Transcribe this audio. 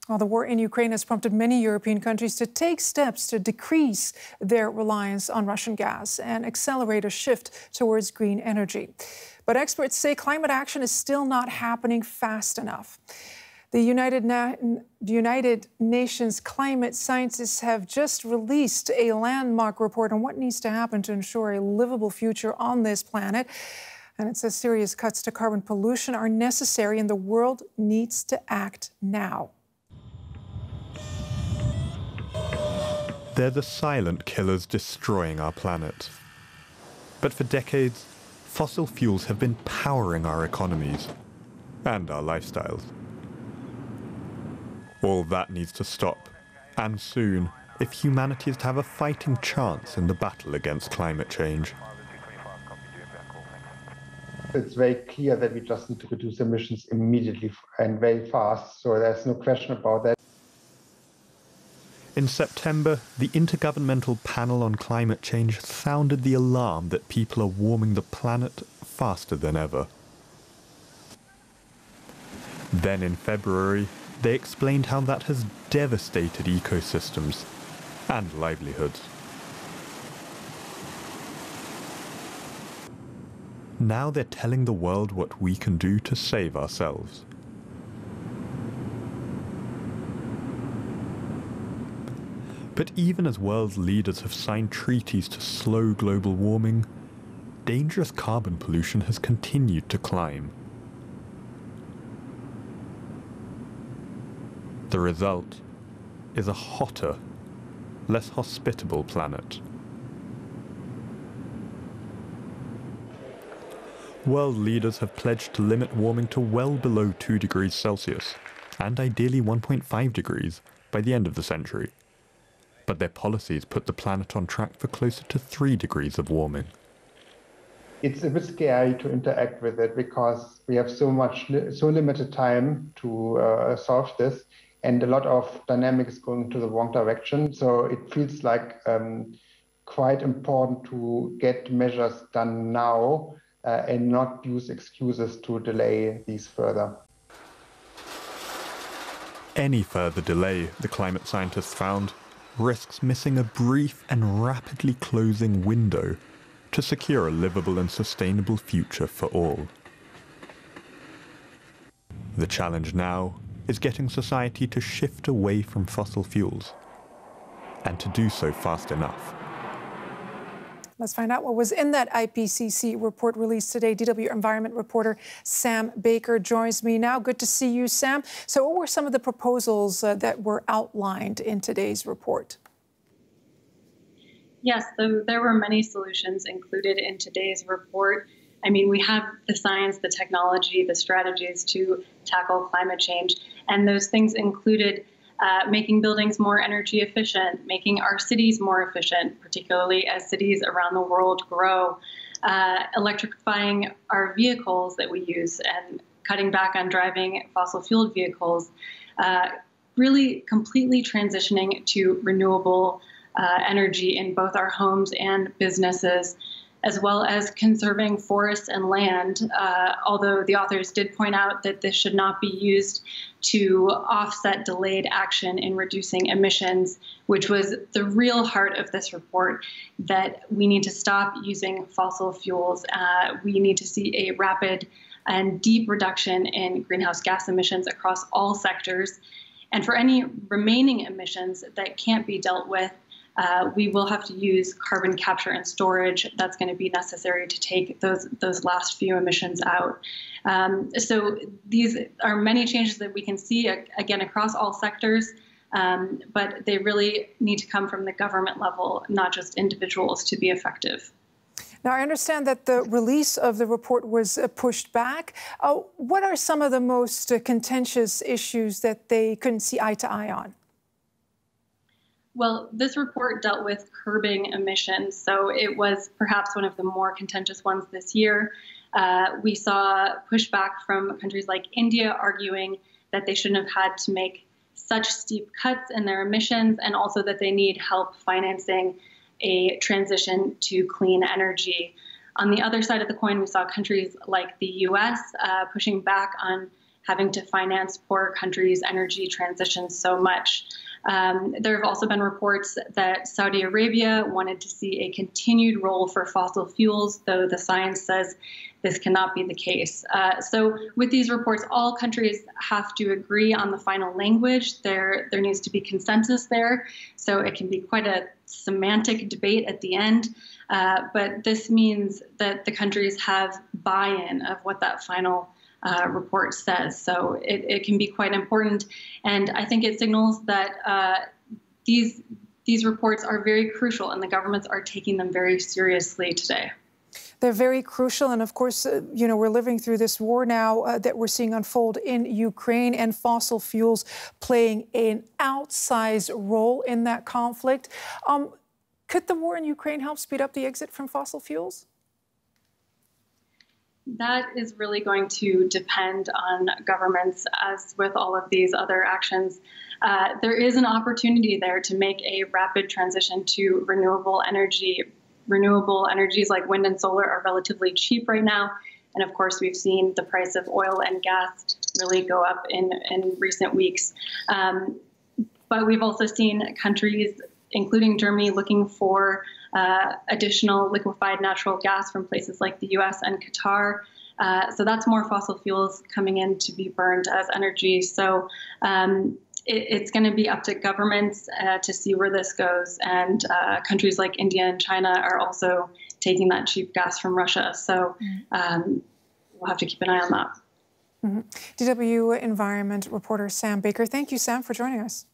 Well, the war in Ukraine has prompted many European countries to take steps to decrease their reliance on Russian gas and accelerate a shift towards green energy. But experts say climate action is still not happening fast enough. The United Nations climate scientists have just released a landmark report on what needs to happen to ensure a livable future on this planet. And it says serious cuts to carbon pollution are necessary and the world needs to act now. They're the silent killers destroying our planet. But for decades, fossil fuels have been powering our economies and our lifestyles. All that needs to stop, and soon, if humanity is to have a fighting chance in the battle against climate change. It's very clear that we just need to reduce emissions immediately and very fast, so there's no question about that. In September, the Intergovernmental Panel on Climate Change sounded the alarm that people are warming the planet faster than ever. Then in February, they explained how that has devastated ecosystems and livelihoods. Now they're telling the world what we can do to save ourselves. But even as world leaders have signed treaties to slow global warming, dangerous carbon pollution has continued to climb. The result is a hotter, less hospitable planet. World leaders have pledged to limit warming to well below 2 degrees Celsius, and ideally 1.5 degrees by the end of the century. But their policies put the planet on track for closer to 3 degrees of warming. It's a bit scary to interact with it because we have so limited time to solve this, and a lot of dynamics going to the wrong direction. So it feels like quite important to get measures done now and not use excuses to delay these further. Any further delay, the climate scientists found, risks missing a brief and rapidly closing window to secure a livable and sustainable future for all. The challenge now is getting society to shift away from fossil fuels, and to do so fast enough. Let's find out what was in that IPCC report released today. DW Environment reporter Sam Baker joins me now. Good to see you, Sam. So what were some of the proposals that were outlined in today's report? Yes, there were many solutions included in today's report. I mean, we have the science, the technology, the strategies to tackle climate change, and those things included making buildings more energy efficient, making our cities more efficient, particularly as cities around the world grow, electrifying our vehicles that we use and cutting back on driving fossil-fueled vehicles, really completely transitioning to renewable energy in both our homes and businesses, as well as conserving forests and land, although the authors did point out that this should not be used to offset delayed action in reducing emissions, which was the real heart of this report, that we need to stop using fossil fuels. We need to see a rapid and deep reduction in greenhouse gas emissions across all sectors. And for any remaining emissions that can't be dealt with, we will have to use carbon capture and storage. That's going to be necessary to take those last few emissions out. So these are many changes that we can see, again, across all sectors, but they really need to come from the government level, not just individuals, to be effective. Now, I understand that the release of the report was pushed back. What are some of the most contentious issues that they couldn't see eye to eye on? Well, this report dealt with curbing emissions, so it was perhaps one of the more contentious ones this year. We saw pushback from countries like India arguing that they shouldn't have had to make such steep cuts in their emissions, and also that they need help financing a transition to clean energy. On the other side of the coin, we saw countries like the US pushing back on having to finance poor countries' energy transition so much. There have also been reports that Saudi Arabia wanted to see a continued role for fossil fuels, though the science says this cannot be the case. So with these reports, all countries have to agree on the final language. There needs to be consensus there. So it can be quite a semantic debate at the end. But this means that the countries have buy-in of what that final report says. So it can be quite important. And I think it signals that these reports are very crucial and the governments are taking them very seriously today. They're very crucial. And of course, we're living through this war now that we're seeing unfold in Ukraine, and fossil fuels playing an outsized role in that conflict. Could the war in Ukraine help speed up the exit from fossil fuels? That is really going to depend on governments, as with all of these other actions. There is an opportunity there to make a rapid transition to renewable energy. Renewable energies like wind and solar are relatively cheap right now. And of course, we've seen the price of oil and gas really go up in recent weeks. But we've also seen countries, including Germany, looking for additional liquefied natural gas from places like the US and Qatar. So that's more fossil fuels coming in to be burned as energy. So it's going to be up to governments to see where this goes. And countries like India and China are also taking that cheap gas from Russia. So we'll have to keep an eye on that. DW Environment reporter Sam Baker. Thank you, Sam, for joining us.